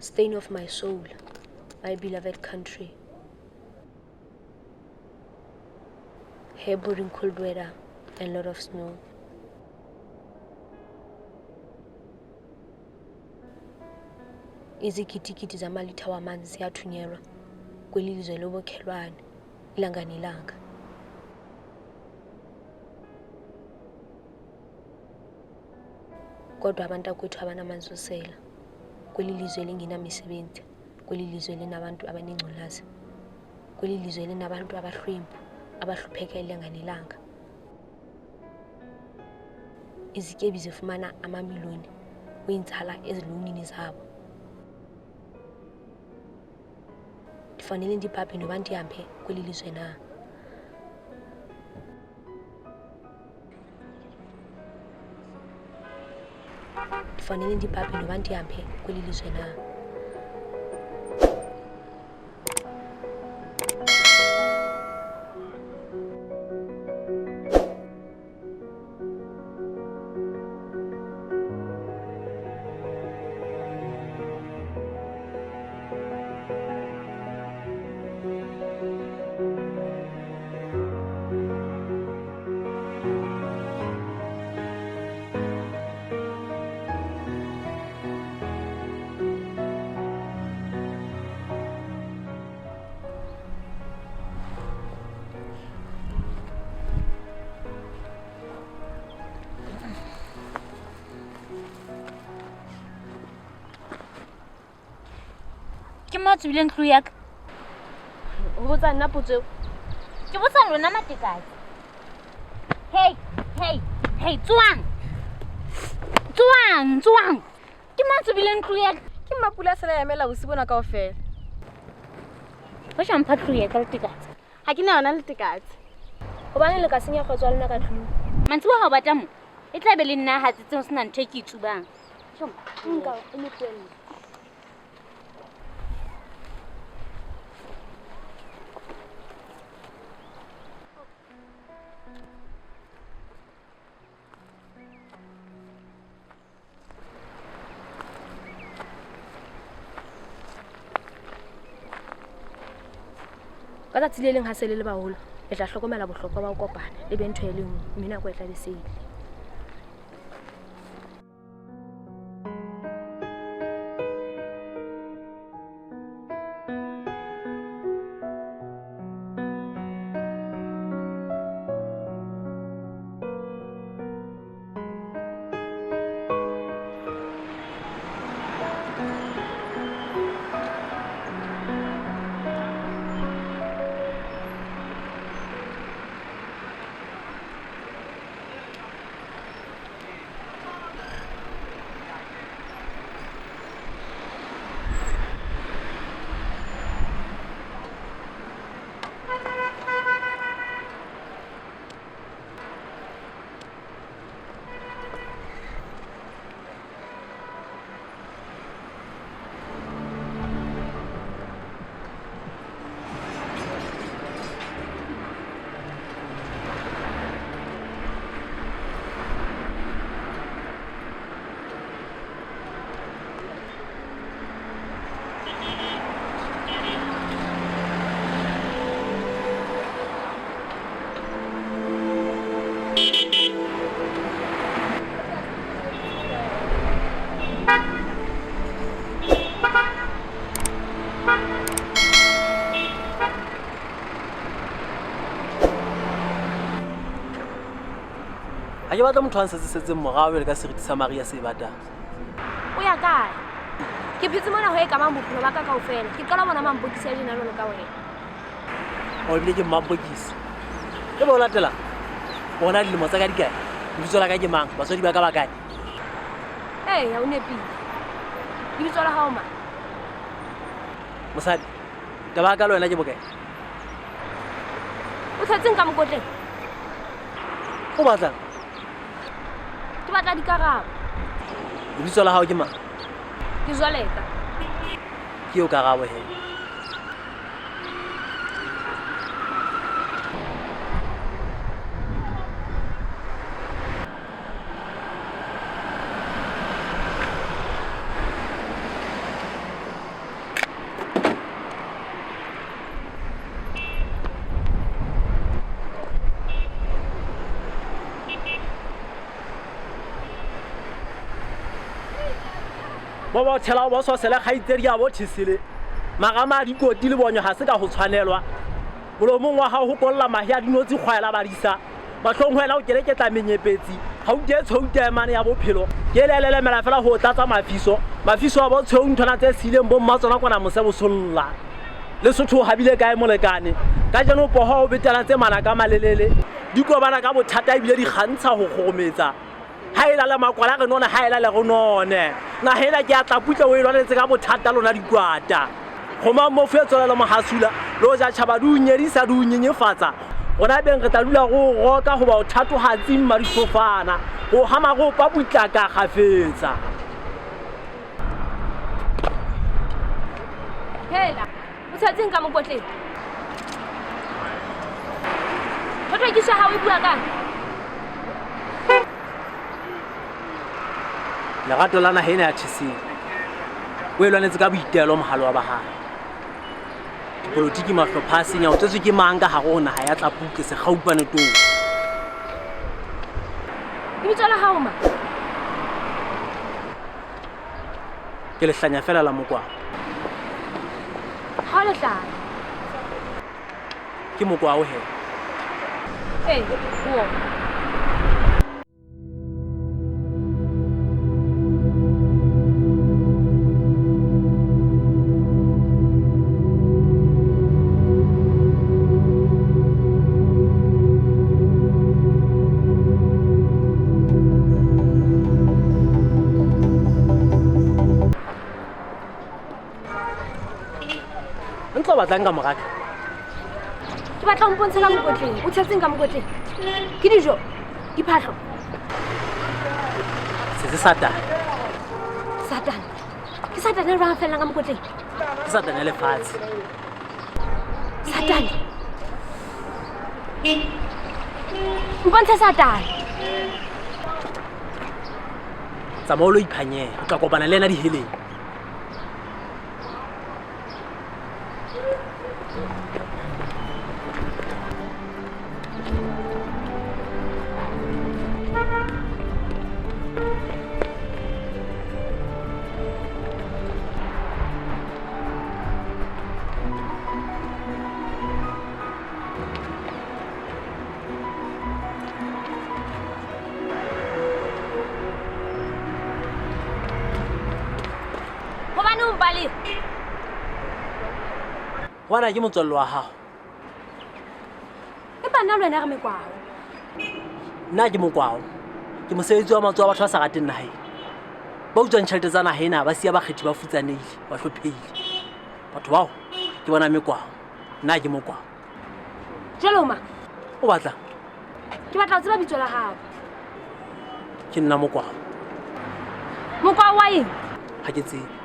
stain of my soul, my beloved country. Harboring cold weather and a lot of snow. Izikitikiti zamalitha wamanzi ziyathunyelwa kweli lizwe lobokhelwane ilanga nelanga. Kodwa abantu akwethu abanamanzi osela kweli lizwe elingenamisebenzi, kweli lizwe linabantu abanengculazi, kweli lizwe linabantu abahlwempu abahlupheka ilanga nelanga. Izityebi zifumana amamiliyoni wenzala ezilungini zabo. Ndifanele ndibhabhe noba ndihambe kweli lizwe na. Ndifanele ndibhabhe noba ndihambe kweli lizwe na. What's willing to yak? What's a naputo? You was on the matica. Hey, Tuang! You must be willing to yak. Kimapula Salamela was one of fair. What's on patriarchal ticket? I can now ticket. Obana look as senior for Zolna. Mansua Batam. It's like Belinda has its own and take you to bank. Ka tsatsi le leng ha se le baholo le tla hlokomela bohlokwa ba ho kopana le bentho e le nngwe mme nako e tla be seile. I want them to answer the Morale Gassi Maria Sebata. We are guy. Keep it on a way, come on, like a fan. Keep on a man book selling a look away. Or make him mambugis. The Volatella. One I must get guy. You saw like a man, but so you got a guy. Hey, I will not be. You saw a home. Mossad, the Bagalo and Ajaboke. What I think I'm good. Who was that? What are the car? You saw how you man. You saw later. You got away. bo ba tshela bo so sele khaitsedi ya bo thisele magama di koti le bonyo ha se ka go tshwanelwa bolo mongwe wa ga go kolla mahia dinotsi kgwaela badisa ba hlongwela o kereke tla menyepetsi ha o ke tshouta mane ya bophelo ke lelele mela fela go tlatsa mafiso a bo tshweu nthona tse sileng bo mmatsona kwana mose bosolla Lesotho habile kae molekane ka jeno poho o betela tse mana ka malelele di kobana ka bothata ebile di kgantsha go gometsa ha ela le makwala re nona ha ela le go none na hela ke atla putla o ilwanetse ka bothata lona dikwata goma mofu e tsolela mohasula lo ja tšhaba di unyedisa di unyenyefatsa gona beng re tla dula go roka go ba o thatohatsi mmarifofana go hama go pa butlaka gafetsa hela o tshatseng ka mokotleng Hoto ke sa ha o bua ka lerato la nahena ya thiseng o elwanetse ka boitelo mohalo wa bahae politiki mahlopha a senya o tsetswe ke mang ka hare ho naha ya tlapuke se gaupane tong ke bitsola ha o ma ke lehlanya fela la mokwa ha le tla ke mokwa o he wo ntlo batlang ka moraka ke batla o mpontshe ka mokotleng o tshatseng ka mokotleng ke dijo diphahlo se satana ke satana re ba fela ka mokotleng ke satana le fatshe satana mpontshe satana tsamao lo iphanye o tla kopana le ena diheleng wana ke motswallo wa gago e bana le wena ga mekwao nna ke mokwao ke mosebetsi wa matsoa batho ba sa rateng naheng ba utswang tšhelete tsa nahena ba sia bakgethi ba futsaneile ba hlopheile batho bao ke bona mekwao nna ke mokwao jalo ma o batlang ke batla o tseba bitso la gago ke nna mokwao wa eng ga ke tsebe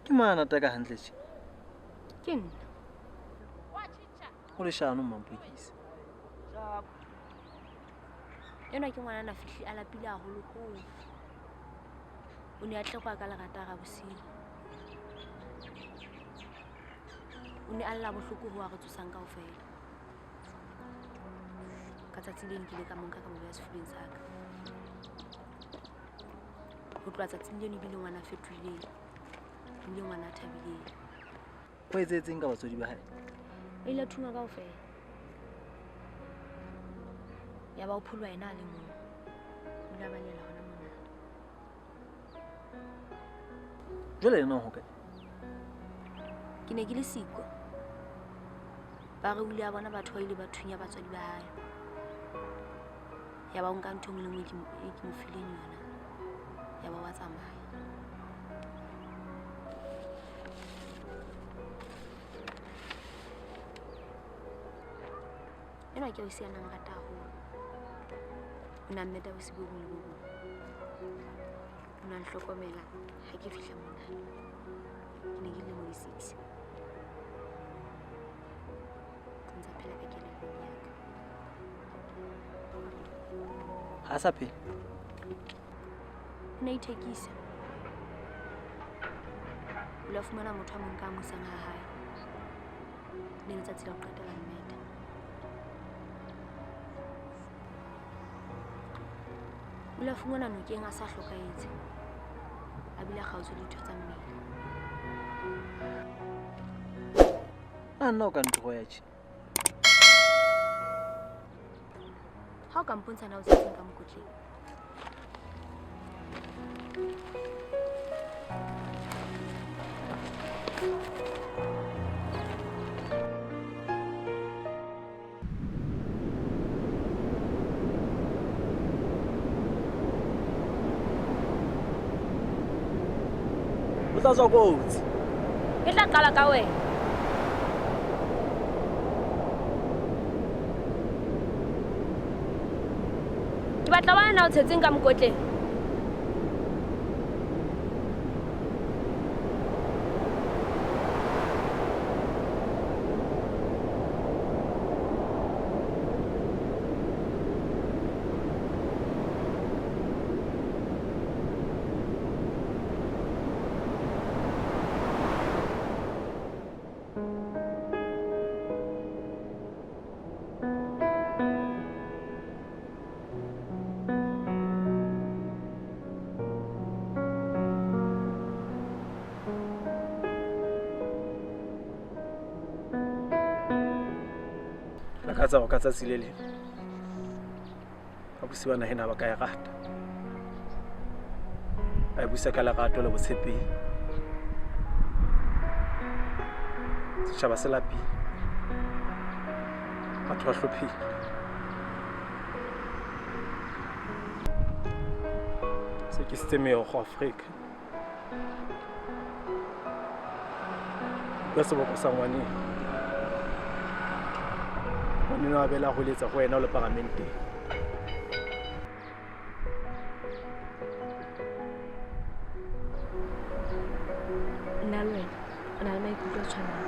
ke mana taka hantle tje ke nna o le shano mampodisa yona ke ngwana na fihli a lapile haholo holo o ne a tlekwa ka lerata ga bosiu o ne a lla bohloko ho a re tsosang kaofela ka tsatsi le nkile ka monka ka mo beha sefubeng sa ka ho tloha tsatsing leno ebile ngwana a fetohileng ebile ngwana a thabileng go etsetseng ka batswadi ba hae e ile thunga kaofela ya ba o phulwa ena le mo o la balela hona mona jole ena ho kae ke ne ke le siko ba re ule ya bona batho ba ile ba thunya batswadi ba hae ya ba o nka ntho e nngwe e ke mo fileng yona ya ba wa tsamaya ena ke o siana ng rata haholo o na mmeta bo sebo mo le bo o na hlokomela ha ke fihla mona ke ne ke le mo 6 ntse phela ka kelelong ya ka ha sa phela o ne ithekisa o la fumana motho a mong ka mosang ha hae le letsatsi la ho qetela mmeta o la fumana nokeng a sa hlokaetse a bile a kgaotswe ditho tsa mmele a nna o ka ntho ya tshi ha o ka mpontsha na o setseng ka mokotleng o tla tswa kotsi ke tla qala ka wena ke batla bana na o tshetseng ka mokotleng ka tsa go ka tsatsi le leng ba busiwa naheng ba ka ya rata ba busa ka lerato le botshepehi setjhaba se lapi batho ba hlophile se ke sisteme ya go Afrika ka seboko sa ngwane nna a bela go letsa go wena o le parlamente nna le wena o na le maikutlo a tshwanang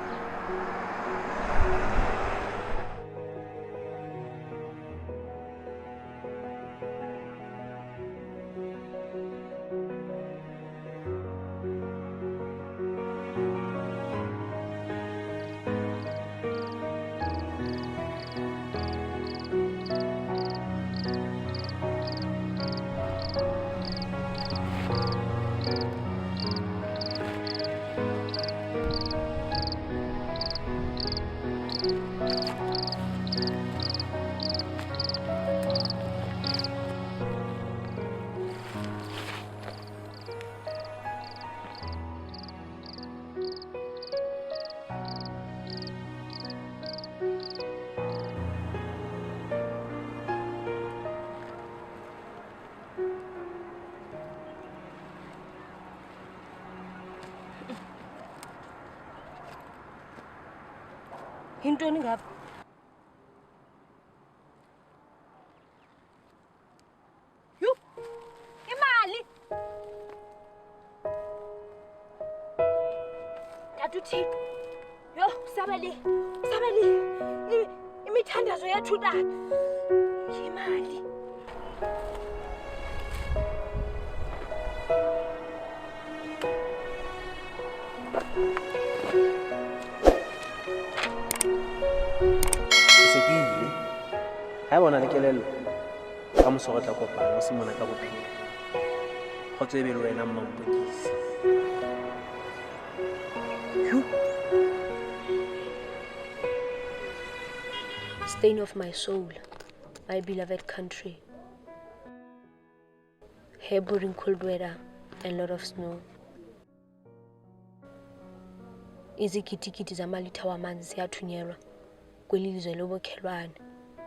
Hintoni ngapha yo imali tatuthi yo sabali imithandazo yethu tata imali ha bona le kelello ka mosoro tla kopana o se mona ka bophelo go tsebe le wena mmampokisi stain of my soul, my beloved country. Hair in cold weather and lot of snow. Izigidigidi zamalitha wamanzi ziyathunyelwa kweli lizwe lobokhelwane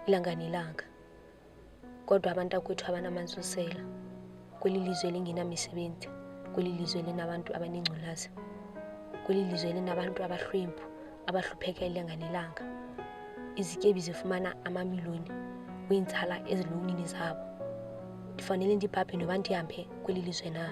ilanga nelanga. Kodwa abantu akwethu abanamanzi osela kweli lizwe lingenamisebenzi, kweli lizwe linabantu abanengculazi, kweli lizwe linabantu abahlwempu abahlupheka ilanga nelanga. Izityebi zifumana amamiliyoni kwinzala ezilungwini zabo. Ndifanele ndibhabhe noba ndihambe kweli lizwe na.